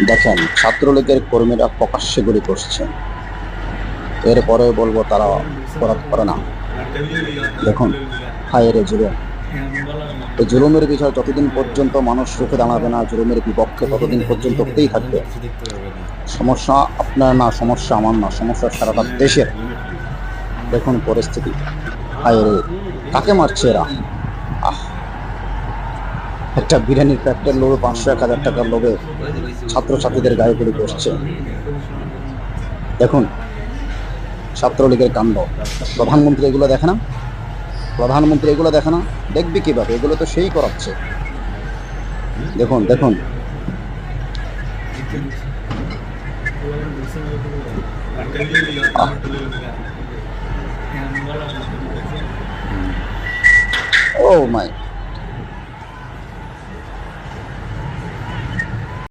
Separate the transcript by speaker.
Speaker 1: দেখেন, ছাত্রলীগের কর্মীরা প্রকাশ্যে গুলি করছে, এরপরে বলবো তারা অপরাধ করে না। দেখুন, হায় রে জুলুম! এই জুলুমের বিষয় যতদিন পর্যন্ত মানুষ রুখে দাঁড়াবে না, জুলুমের বিপক্ষে ততদিন পর্যন্ত হতেই থাকবে। সমস্যা আপনার না, সমস্যা আমার না, সমস্যা সারাটা দেশের। দেখুন পরিস্থিতি, হায় রে! কাকে মারছে এরা? আহ, একটা বিরিয়ানির প্যাকেটের লোভে, 500-1000 টাকার লোভে ছাত্রছাত্রীদের গায়ে গুলি করছে। দেখুন ছাত্রলীগের কাণ্ড। প্রধানমন্ত্রী এগুলো দেখে না? প্রধানমন্ত্রী এগুলো দেখে না? দেখবে কিভাবে? এগুলো তো সেই করাচ্ছে। দেখুন দেখুন, আহ, ও মাই